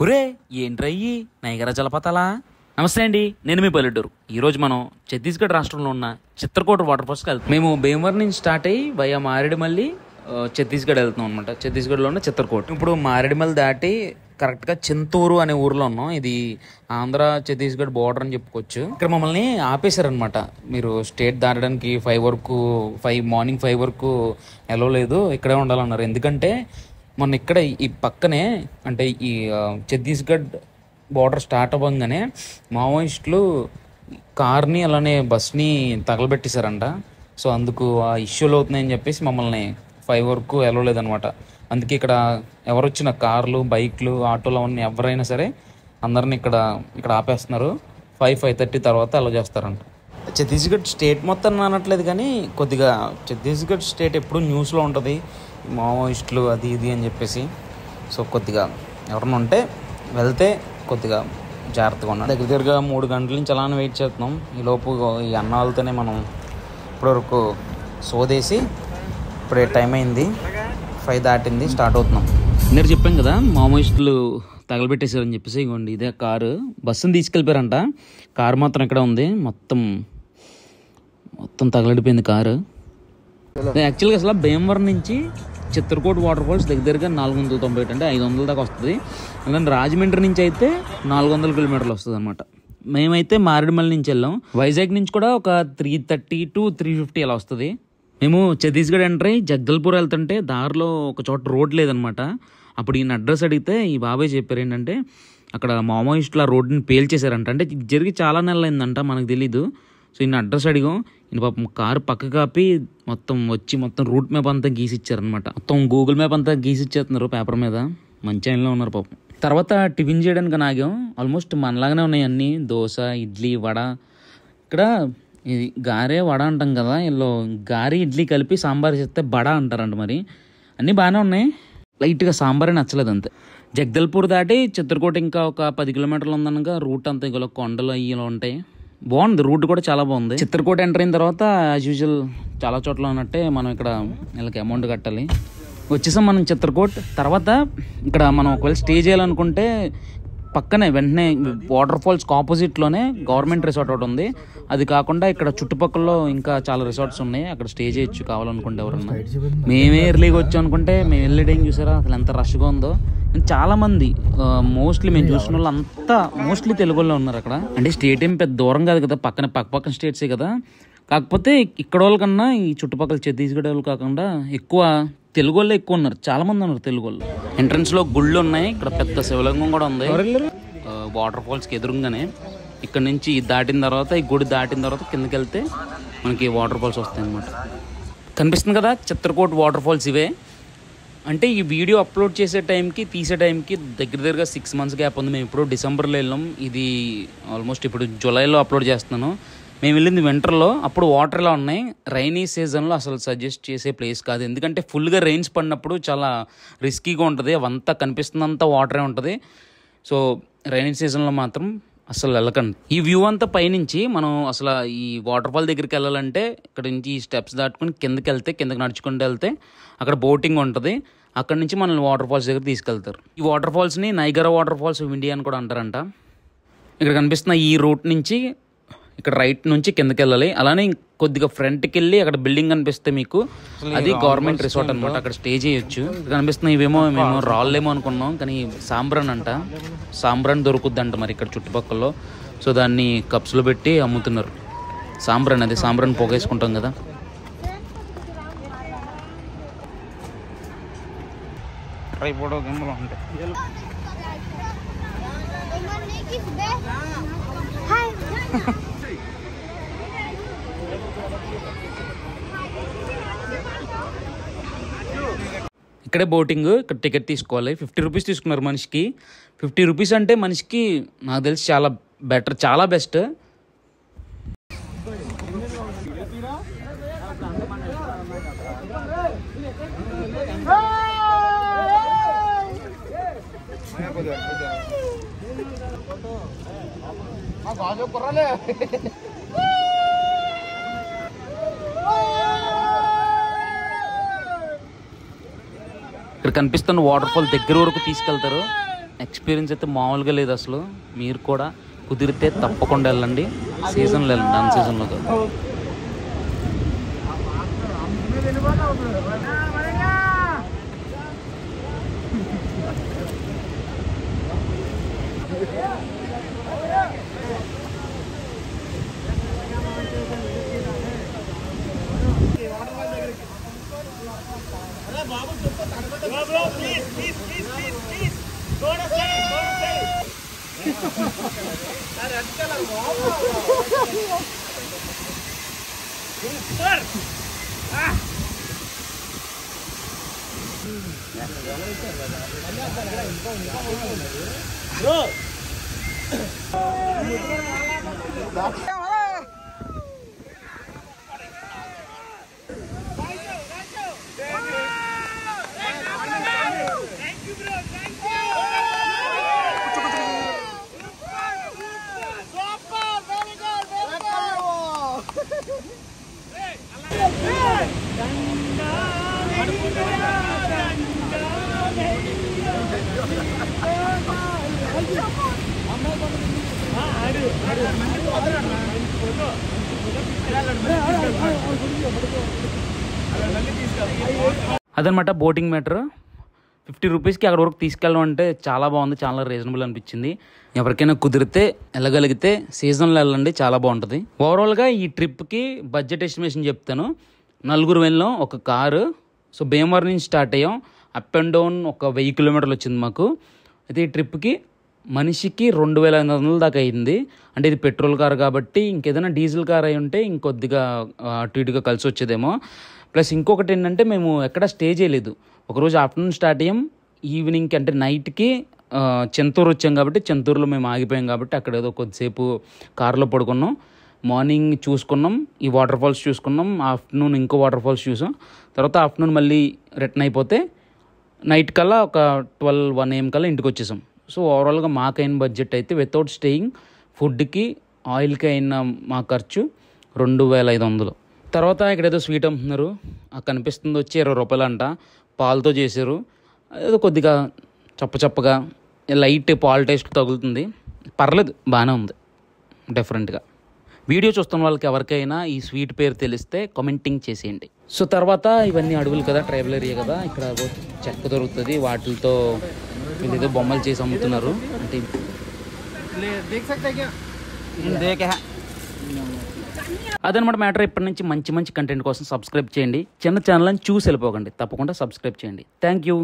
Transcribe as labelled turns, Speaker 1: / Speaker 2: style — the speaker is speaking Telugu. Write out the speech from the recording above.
Speaker 1: ఒరే ఏంట్రయ్యి నైగర జలపాతాలా. నమస్తే అండి, నేను మీ పల్లెటూరు. ఈరోజు మనం ఛత్తీస్గఢ్ రాష్ట్రంలో ఉన్న చిత్రకూట వాటర్ ఫాల్స్కి వెళ్తాం. మేము భీమవరం నుంచి స్టార్ట్ అయ్యి వయా మారేడుమల్లి ఛత్తీస్గఢ్ వెళ్తున్నాం అనమాట. ఛత్తీస్గఢ్లో ఉన్న చిత్రకూట. ఇప్పుడు మారేడుమల్లి దాటి కరెక్ట్గా చింతూరు అనే ఊర్లో ఉన్నాం. ఇది ఆంధ్ర ఛత్తీస్గఢ్ బోర్డర్ అని చెప్పుకోవచ్చు. ఇక్కడ మమ్మల్ని ఆపేశారనమాట. మీరు స్టేట్ దాటడానికి 5 మార్నింగ్ 5 వరకు ఎలో లేదు, ఇక్కడే ఉండాలన్నారు. ఎందుకంటే మొన్న ఇక్కడ ఈ పక్కనే అంటే ఈ ఛత్తీస్గఢ్ బోర్డర్ స్టార్ట్ అవ్వగానే మావోయిస్టులు కార్ని అలానే బస్ని తగలబెట్టేశారంట. సో అందుకు ఆ ఇష్యూలు అవుతున్నాయని చెప్పేసి మమ్మల్ని 5 వరకు వెళ్ళలేదనమాట. అందుకే ఇక్కడ ఎవరు వచ్చిన కార్లు, బైక్లు, ఆటోలు అవన్నీ ఎవరైనా సరే అందరిని ఇక్కడ ఆపేస్తున్నారు. 5:30 తర్వాత అలా చేస్తారంట. ఛత్తీస్గఢ్ స్టేట్ మొత్తం అనట్లేదు కానీ కొద్దిగా ఛత్తీస్గఢ్ స్టేట్ ఎప్పుడు న్యూస్లో ఉంటుంది, మావోయిస్టులు అది ఇది అని చెప్పేసి. సో కొద్దిగా ఎవరన్నా ఉంటే వెళ్తే కొద్దిగా జాగ్రత్తగా ఉన్నాం. దగ్గరగా 3 గంటల నుంచి అలానే వెయిట్ చేస్తున్నాం. ఈలోపు ఈ అన్నాలతోనే మనం ఇప్పటివరకు సోదేసి ఇప్పుడే టైం అయింది, 5 దాటింది, స్టార్ట్ అవుతున్నాం. నేను చెప్పాను కదా మావోయిస్టులు తగలబెట్టేశారని చెప్పేసి. ఇవ్వండి ఇదే కారు, బస్సుని తీసుకెళ్ళిపోయారంట. కారు మాత్రం ఇక్కడ ఉంది, మొత్తం తగలడిపోయింది కారు. యాక్చువల్గా అసలు భీమవరం నుంచి చిత్రకూట వాటర్ ఫాల్స్ దగ్గరగా 490 అంటే 500 దాకా వస్తుంది. అలానే రాజమండ్రి నుంచి అయితే 400 కిలోమీటర్లు వస్తుంది అనమాట. మేమైతే మారేడుమల్లి నుంచి వెళ్ళాం. వైజాగ్ నుంచి కూడా ఒక 330 to 350 అలా వస్తుంది. మేము ఛత్తీస్గఢ్ ఎంటర్ అయ్యి జగదల్పూర్ వెళ్తుంటే దారిలో ఒక చోట రోడ్ లేదనమాట. అప్పుడు ఈయన అడ్రస్ అడిగితే ఈ బాబాయ్ చెప్పారు ఏంటంటే అక్కడ మావోయిస్టులు ఆ రోడ్డుని పేల్చేశారంట. అంటే జరిగి చాలా నెలలు అయిందంట, మనకు తెలీదు. సో ఈయన అడ్రస్ అడిగాం. ఈయన పాపం కారు పక్క కాపి మొత్తం రూట్ మ్యాప్ అంతా గీసిచ్చారనమాట. మొత్తం గూగుల్ మ్యాప్ అంతా గీసిచ్చేస్తున్నారు పేపర్ మీద. మంచి ఆయనలో ఉన్నారు పాపం. తర్వాత టిఫిన్ చేయడానికి ఆగాం. ఆల్మోస్ట్ మనలాగానే ఉన్నాయి అన్నీ, దోశ, ఇడ్లీ, వడ. ఇక్కడ ఇది గారే వడ అంటాం కదా, వీళ్ళు గారి ఇడ్లీ కలిపి సాంబార్ చేస్తే బడ అంటారంట. మరి అన్నీ బాగానే ఉన్నాయి, లైట్గా సాంబారే నచ్చలేదు అంతే. జగదల్పూర్ దాటి చిత్రకూట ఇంకా ఒక 10 కిలోమీటర్లు ఉందనగా రూట్ అంతా ఇలా కొండలు అయ్యి ఉంటాయి. బాగుంది, రూట్ కూడా చాలా బాగుంది. చిత్రకూట ఎంటర్ అయిన తర్వాత యాజ్ యూజువల్ చాలా చోట్ల ఉన్నట్టే మనం ఇక్కడ వీళ్ళకి అమౌంట్ కట్టాలి. వచ్చేసాం మనం చిత్రకూట. తర్వాత ఇక్కడ మనం ఒకవేళ స్టే చేయాలనుకుంటే పక్కనే వెంటనే వాటర్ ఫాల్స్కి ఆపోజిట్లోనే గవర్నమెంట్ రిసార్ట్ ఒకటి ఉంది. అది కాకుండా ఇక్కడ చుట్టుపక్కల ఇంకా చాలా రిసార్ట్స్ ఉన్నాయి, అక్కడ స్టే చేయొచ్చు కావాలనుకుంటే ఎవరన్నా. మేమే ఎర్లీగా వచ్చాం అనుకుంటే మేము వెళ్ళే టైం చూసారా అసలు ఎంత రష్గా ఉందో. చాలామంది మోస్ట్లీ మేము చూసిన వాళ్ళు అంతా మోస్ట్లీ తెలుగు వాళ్ళు ఉన్నారు అక్కడ. అంటే స్టేట్ ఏం పెద్ద దూరం కాదు కదా, పక్కన స్టేట్సే కదా. కాకపోతే ఇక్కడ వాళ్ళకన్నా ఈ చుట్టుపక్కల ఛత్తీస్గఢ్ వాళ్ళు కాకుండా ఎక్కువ తెలుగు వాళ్ళే ఎక్కువ ఉన్నారు, చాలా మంది ఉన్నారు తెలుగు వాళ్ళు. ఎంట్రన్స్ లో గుళ్ళు ఉన్నాయి, ఇక్కడ పెద్ద శివలింగం కూడా ఉంది వాటర్ ఫాల్స్కి ఎదురుగానే. ఇక్కడ నుంచి దాటిన తర్వాత ఈ గుడి దాటిన తర్వాత కిందకి వెళ్తే మనకి వాటర్ ఫాల్స్ వస్తాయి అన్నమాట. కనిపిస్తుంది కదా చిత్రకూట వాటర్ ఫాల్స్ ఇవే. అంటే ఈ వీడియో అప్లోడ్ చేసే టైంకి తీసే టైంకి దగ్గరగా 6 months గ్యాప్ ఉంది. మేము ఇప్పుడు డిసెంబర్లో వెళ్ళాం, ఇది ఆల్మోస్ట్ ఇప్పుడు జూలైలో అప్లోడ్ చేస్తున్నాను. మేము వెళ్ళింది వింటర్లో, అప్పుడు వాటర్ ఎలా ఉన్నాయి. రైనీ సీజన్లో అసలు సజెస్ట్ చేసే ప్లేస్ కాదు, ఎందుకంటే ఫుల్గా రెయిన్స్ పడినప్పుడు చాలా రిస్కీగా ఉంటుంది. అవంతా కనిపిస్తున్నంత వాటరే ఉంటుంది. సో రైనీ సీజన్లో మాత్రం అసలు వెళ్ళకండి. ఈ వ్యూ అంతా పైనుంచి మనం అసలు ఈ వాటర్ ఫాల్ దగ్గరికి వెళ్ళాలంటే ఇక్కడ నుంచి ఈ స్టెప్స్ దాటుకుని కిందకి నడుచుకుంటూ వెళ్తే అక్కడ బోటింగ్ ఉంటుంది. అక్కడ నుంచి మనల్ని వాటర్ ఫాల్స్ దగ్గర తీసుకెళ్తారు. ఈ వాటర్ ఫాల్స్ని Niagara water falls of India అని కూడా అంటారంట. ఇక్కడ కనిపిస్తున్న ఈ రూట్ నుంచి ఇక్కడ రైట్ నుంచి కిందకి వెళ్ళాలి. అలానే కొద్దిగా ఫ్రంట్కి వెళ్ళి అక్కడ బిల్డింగ్ కనిపిస్తే మీకు అది గవర్నమెంట్ రిసార్ట్ అనమాట, అక్కడ స్టే చేయొచ్చు. కనిపిస్తున్న ఇవేమో మేము రాళ్ళేమో అనుకున్నాం, కానీ సాంబ్రాన్ అంట. సాంబ్రాన్ దొరుకుద్ది అంట మరి ఇక్కడ చుట్టుపక్కల. సో దాన్ని కప్స్లో పెట్టి అమ్ముతున్నారు. సాంబ్రాన్, అది సాంబ్రాన్ పొగేసుకుంటాం కదా. ఇక్కడే బోటింగ్, ఇక్కడ టికెట్ తీసుకోవాలి. 50 రూపీస్ తీసుకున్నారు మనిషికి. 50 రూపీస్ అంటే మనిషికి నాకు తెలిసి చాలా బెటర్, చాలా బెస్ట్. ఇక్కడ కనిపిస్తున్న వాటర్ ఫాల్ దగ్గర వరకు తీసుకెళ్తారు. ఎక్స్పీరియన్స్ అయితే మామూలుగా లేదు అసలు. మీరు కూడా కుదిరితే తప్పకుండా వెళ్ళండి, సీజన్లో వెళ్ళండి, అన్ సీజన్లో కాదు. అదనమాట బోటింగ్ మ్యాటర్. 50 రూపీస్కి అక్కడ వరకు తీసుకెళ్ళడం అంటే చాలా బాగుంది, చాలా రీజనబుల్ అనిపించింది. ఎవరికైనా కుదిరితే వెళ్ళగలిగితే సీజన్లో వెళ్ళండి, చాలా బాగుంటుంది. ఓవరాల్గా ఈ ట్రిప్కి బడ్జెట్ ఎస్టిమేషన్ చెప్తాను. 4 వెళ్ళాం, ఒక కారు. సో భీమవరం నుంచి స్టార్ట్ అయ్యాం, అప్ అండ్ డౌన్ ఒక 1000 కిలోమీటర్లు వచ్చింది మాకు. అయితే ఈ ట్రిప్కి మనిషికి 2500 దాకా అయింది. అంటే ఇది పెట్రోల్ కార్ కాబట్టి, ఇంకేదైనా డీజిల్ కార్ అయి ఉంటే ఇంకొద్దిగా అటు ఇటుగా కలిసి వచ్చేదేమో. ప్లస్ ఇంకొకటి ఏంటంటే మేము ఎక్కడ స్టే చేయలేదు. ఒకరోజు ఆఫ్టర్నూన్ స్టార్ట్ అయ్యాం, ఈవినింగ్కి అంటే నైట్కి చింతూరు వచ్చాం కాబట్టి చింతూరులో మేము ఆగిపోయాం కాబట్టి అక్కడ ఏదో కొద్దిసేపు కారులో పడుకున్నాం. మార్నింగ్ చూసుకున్నాం, ఈ వాటర్ ఫాల్స్ చూసుకున్నాం. ఆఫ్టర్నూన్ ఇంకో వాటర్ ఫాల్స్ చూసాం. తర్వాత ఆఫ్టర్నూన్ మళ్ళీ రిటర్న్ అయిపోతే నైట్ కల్లా ఒక 12-1 AM కల్లా ఇంటికి వచ్చేసాం. సో ఓవరాల్గా మాకైన బడ్జెట్ అయితే వితౌట్ స్టేయింగ్, ఫుడ్కి, ఆయిల్కి అయిన మా ఖర్చు 2500. తర్వాత ఇక్కడ ఏదో స్వీట్ అమ్ముతున్నారు, కనిపిస్తుంది వచ్చి 20 రూపాయలు అంట. పాలతో చేశారు, ఏదో కొద్దిగా చప్పగా లైట్ పాల టేస్ట్ తగులుతుంది. పర్లేదు, బాగానే ఉంది డిఫరెంట్గా. వీడియో చూస్తున్న వాళ్ళకి ఎవరికైనా ఈ స్వీట్ పేరు తెలిస్తే కామెంటింగ్ చేసేయండి. సో తర్వాత ఇవన్నీ అడవులు కదా, ట్రైబల్ ఏరియా కదా, ఇక్కడ చెక్క దొరుకుతుంది, వాటితో ఏదో బొమ్మలు చేసి అమ్ముతున్నారు. అంటే అదనమాట మ్యాటర్. ఇప్పటి నుంచి మంచి కంటెంట్ కోసం సబ్స్క్రైబ్ చేయండి. చిన్న ఛానల్ అని చూసి వెళ్ళిపోకండి, తప్పకుండా సబ్స్క్రైబ్ చేయండి. Thank you.